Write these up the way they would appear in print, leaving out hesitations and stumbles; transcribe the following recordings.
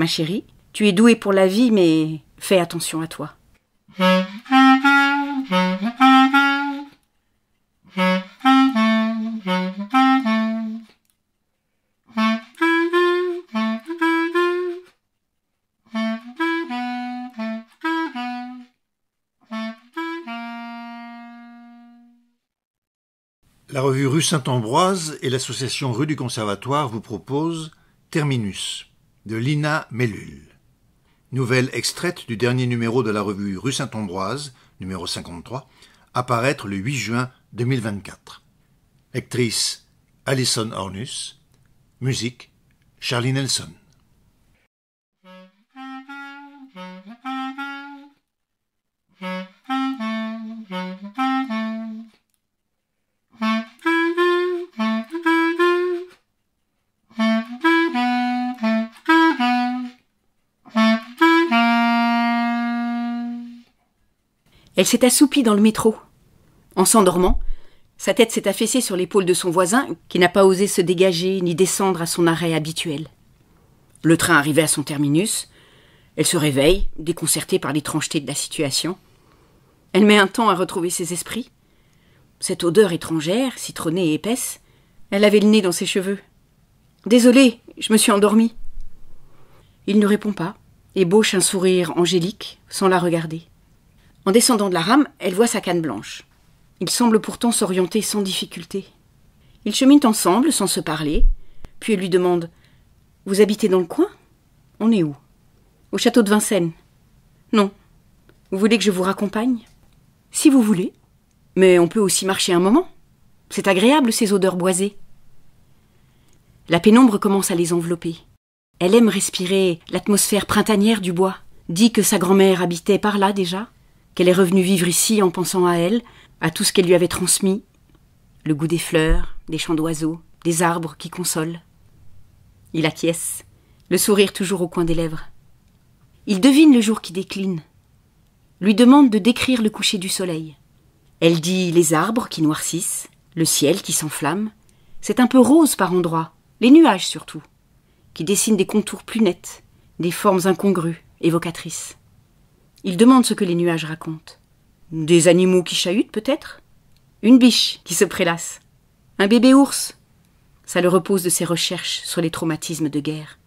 Ma chérie, tu es douée pour la vie, mais fais attention à toi. La revue Rue Saint-Ambroise et l'association Rue du Conservatoire vous proposent Terminus de Lina Mellul. Nouvelle extraite du dernier numéro de la revue Rue Saint-Ambroise, numéro 53, à paraître le 8 juin 2024. Lectrice Alison Ornus, musique Charlie Nelson. Elle s'est assoupie dans le métro. En s'endormant, sa tête s'est affaissée sur l'épaule de son voisin, qui n'a pas osé se dégager ni descendre à son arrêt habituel. Le train arrivait à son terminus. Elle se réveille, déconcertée par l'étrangeté de la situation. Elle met un temps à retrouver ses esprits. Cette odeur étrangère, citronnée et épaisse, elle avait le nez dans ses cheveux. « Désolée, je me suis endormie. » Il ne répond pas, ébauche un sourire angélique sans la regarder. En descendant de la rame, elle voit sa canne blanche. Ils semblent pourtant s'orienter sans difficulté. Ils cheminent ensemble, sans se parler, puis elle lui demande « Vous habitez dans le coin ? On est où ? Au château de Vincennes ? Non. Vous voulez que je vous raccompagne ? Si vous voulez. Mais on peut aussi marcher un moment. C'est agréable, ces odeurs boisées. » La pénombre commence à les envelopper. Elle aime respirer l'atmosphère printanière du bois, dit que sa grand-mère habitait par là déjà, qu'elle est revenue vivre ici en pensant à elle, à tout ce qu'elle lui avait transmis, le goût des fleurs, des chants d'oiseaux, des arbres qui consolent. Il acquiesce, le sourire toujours au coin des lèvres. Il devine le jour qui décline, lui demande de décrire le coucher du soleil. Elle dit les arbres qui noircissent, le ciel qui s'enflamme. C'est un peu rose par endroits, les nuages surtout, qui dessinent des contours plus nets, des formes incongrues, évocatrices. Il demande ce que les nuages racontent. Des animaux qui chahutent, peut-être ? Une biche qui se prélasse. Un bébé ours. Ça le repose de ses recherches sur les traumatismes de guerre.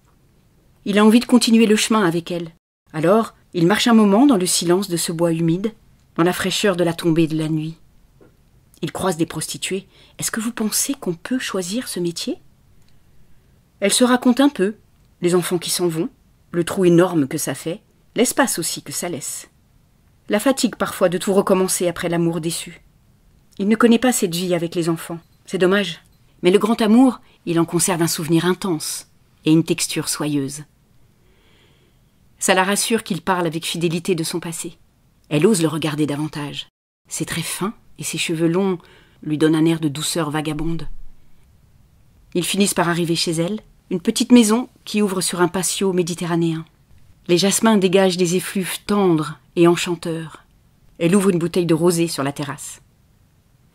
Il a envie de continuer le chemin avec elle. Alors, il marche un moment dans le silence de ce bois humide, dans la fraîcheur de la tombée de la nuit. Il croise des prostituées. Est-ce que vous pensez qu'on peut choisir ce métier ? Elle se raconte un peu, les enfants qui s'en vont, le trou énorme que ça fait, l'espace aussi que ça laisse. La fatigue parfois de tout recommencer après l'amour déçu. Il ne connaît pas cette vie avec les enfants. C'est dommage. Mais le grand amour, il en conserve un souvenir intense et une texture soyeuse. Ça la rassure qu'il parle avec fidélité de son passé. Elle ose le regarder davantage. Ses traits fins et ses cheveux longs lui donnent un air de douceur vagabonde. Ils finissent par arriver chez elle, une petite maison qui ouvre sur un patio méditerranéen. Les jasmins dégagent des effluves tendres et enchanteurs. Elle ouvre une bouteille de rosé sur la terrasse.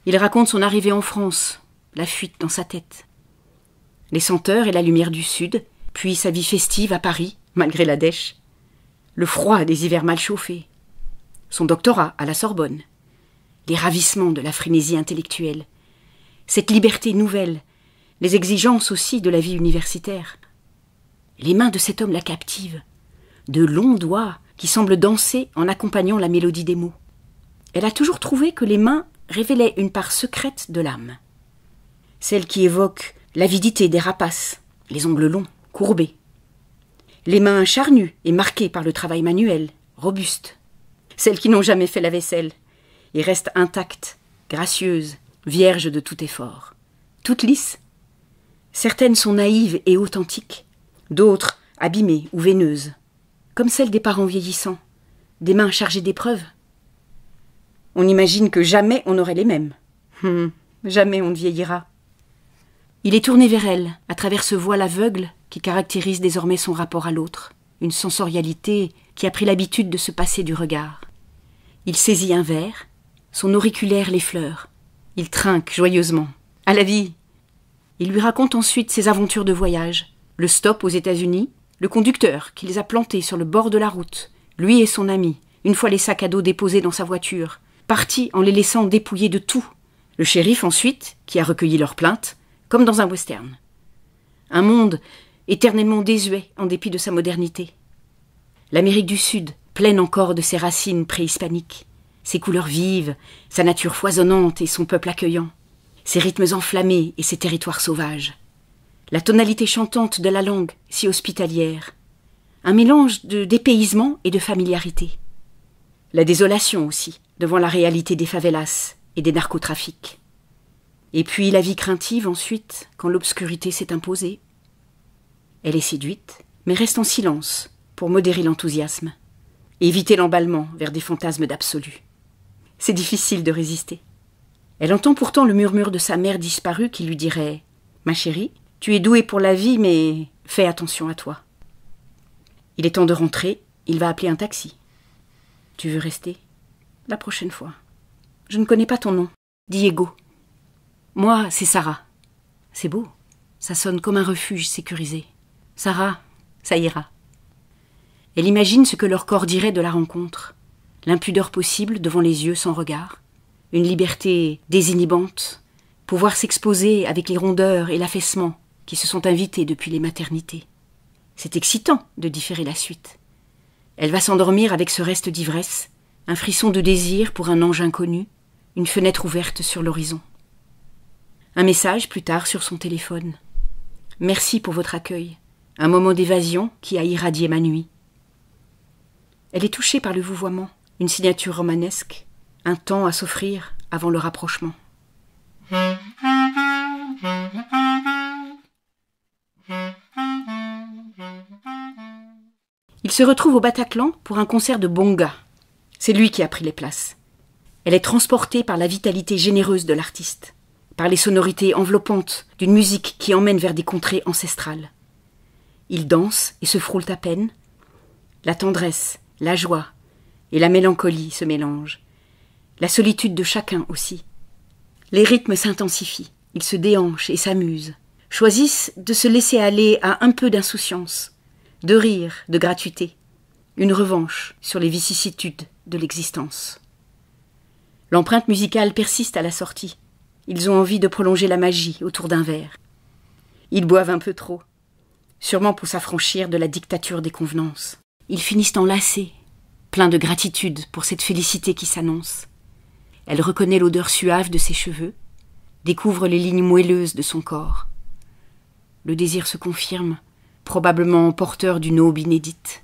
Il raconte son arrivée en France, la fuite dans sa tête. Les senteurs et la lumière du sud, puis sa vie festive à Paris, malgré la dèche. Le froid des hivers mal chauffés. Son doctorat à la Sorbonne. Les ravissements de la frénésie intellectuelle. Cette liberté nouvelle. Les exigences aussi de la vie universitaire. Les mains de cet homme la captivent. De longs doigts qui semblent danser en accompagnant la mélodie des mots. Elle a toujours trouvé que les mains révélaient une part secrète de l'âme. Celle qui évoque l'avidité des rapaces, les ongles longs, courbés. Les mains charnues et marquées par le travail manuel, robustes. Celles qui n'ont jamais fait la vaisselle et restent intactes, gracieuses, vierges de tout effort. Toutes lisses. Certaines sont naïves et authentiques, d'autres abîmées ou veineuses. Comme celle des parents vieillissants, des mains chargées d'épreuves. On imagine que jamais on n'aurait les mêmes. Jamais on ne vieillira. Il est tourné vers elle, à travers ce voile aveugle qui caractérise désormais son rapport à l'autre, une sensorialité qui a pris l'habitude de se passer du regard. Il saisit un verre, son auriculaire l'effleure. Il trinque joyeusement. À la vie. Il lui raconte ensuite ses aventures de voyage, le stop aux États-Unis, le conducteur qui les a plantés sur le bord de la route, lui et son ami, une fois les sacs à dos déposés dans sa voiture, partis en les laissant dépouillés de tout. Le shérif ensuite, qui a recueilli leurs plaintes, comme dans un western. Un monde éternellement désuet en dépit de sa modernité. L'Amérique du Sud, pleine encore de ses racines préhispaniques, ses couleurs vives, sa nature foisonnante et son peuple accueillant, ses rythmes enflammés et ses territoires sauvages. La tonalité chantante de la langue, si hospitalière. Un mélange de dépaysement et de familiarité. La désolation aussi, devant la réalité des favelas et des narcotrafics. Et puis la vie craintive ensuite, quand l'obscurité s'est imposée. Elle est séduite, mais reste en silence pour modérer l'enthousiasme, éviter l'emballement vers des fantasmes d'absolu. C'est difficile de résister. Elle entend pourtant le murmure de sa mère disparue qui lui dirait « Ma chérie, tu es douée pour la vie, mais fais attention à toi. » Il est temps de rentrer, il va appeler un taxi. « Tu veux rester ?»« La prochaine fois. »« Je ne connais pas ton nom. Diego. »« Moi, c'est Sarah. »« C'est beau. Ça sonne comme un refuge sécurisé. »« Sarah, ça ira. » Elle imagine ce que leur corps dirait de la rencontre. L'impudeur possible devant les yeux sans regard. Une liberté désinhibante. Pouvoir s'exposer avec les rondeurs et l'affaissement qui se sont invités depuis les maternités. C'est excitant de différer la suite. Elle va s'endormir avec ce reste d'ivresse, un frisson de désir pour un ange inconnu, une fenêtre ouverte sur l'horizon. Un message plus tard sur son téléphone. « Merci pour votre accueil. Un moment d'évasion qui a irradié ma nuit. » Elle est touchée par le vouvoiement, une signature romanesque, un temps à s'offrir avant le rapprochement. Il se retrouve au Bataclan pour un concert de bonga. C'est lui qui a pris les places. Elle est transportée par la vitalité généreuse de l'artiste, par les sonorités enveloppantes d'une musique qui emmène vers des contrées ancestrales. Ils dansent et se frôlent à peine. La tendresse, la joie et la mélancolie se mélangent. La solitude de chacun aussi. Les rythmes s'intensifient, ils se déhanchent et s'amusent, choisissent de se laisser aller à un peu d'insouciance, de rire, de gratuité, une revanche sur les vicissitudes de l'existence. L'empreinte musicale persiste à la sortie. Ils ont envie de prolonger la magie autour d'un verre. Ils boivent un peu trop, sûrement pour s'affranchir de la dictature des convenances. Ils finissent enlacés, pleins de gratitude pour cette félicité qui s'annonce. Elle reconnaît l'odeur suave de ses cheveux, découvre les lignes moelleuses de son corps. Le désir se confirme, probablement porteur d'une aube inédite.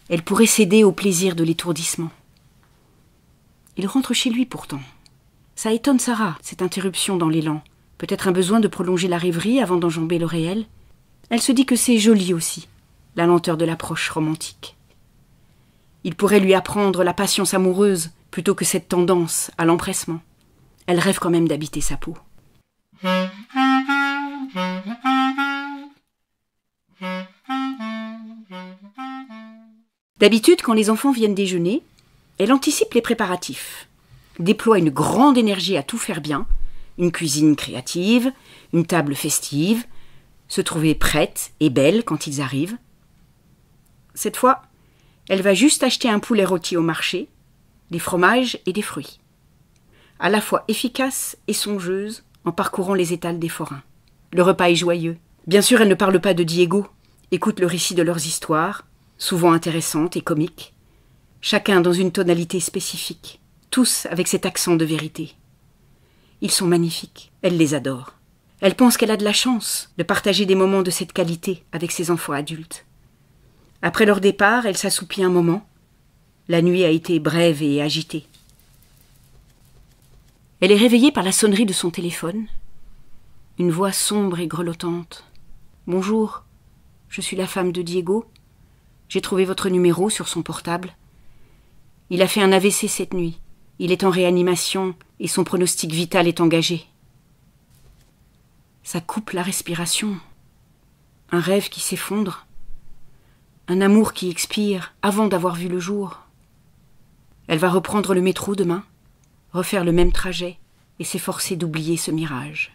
Elle pourrait céder au plaisir de l'étourdissement. Il rentre chez lui pourtant. Ça étonne Sarah, cette interruption dans l'élan. Peut-être un besoin de prolonger la rêverie avant d'enjamber le réel. Elle se dit que c'est joli aussi, la lenteur de l'approche romantique. Il pourrait lui apprendre la patience amoureuse plutôt que cette tendance à l'empressement. Elle rêve quand même d'habiter sa peau. D'habitude, quand les enfants viennent déjeuner, elle anticipe les préparatifs, déploie une grande énergie à tout faire bien, une cuisine créative, une table festive, se trouver prête et belle quand ils arrivent. Cette fois, elle va juste acheter un poulet rôti au marché, des fromages et des fruits. À la fois efficace et songeuse en parcourant les étals des forains. Le repas est joyeux. Bien sûr, elle ne parle pas de Diego, écoute le récit de leurs histoires, souvent intéressantes et comiques, chacun dans une tonalité spécifique, tous avec cet accent de vérité. Ils sont magnifiques, elle les adore. Elle pense qu'elle a de la chance de partager des moments de cette qualité avec ses enfants adultes. Après leur départ, elle s'assoupit un moment. La nuit a été brève et agitée. Elle est réveillée par la sonnerie de son téléphone. Une voix sombre et grelottante. « Bonjour, je suis la femme de Diego. J'ai trouvé votre numéro sur son portable. Il a fait un AVC cette nuit. Il est en réanimation et son pronostic vital est engagé. » Ça coupe la respiration. Un rêve qui s'effondre. Un amour qui expire avant d'avoir vu le jour. Elle va reprendre le métro demain, refaire le même trajet et s'efforcer d'oublier ce mirage.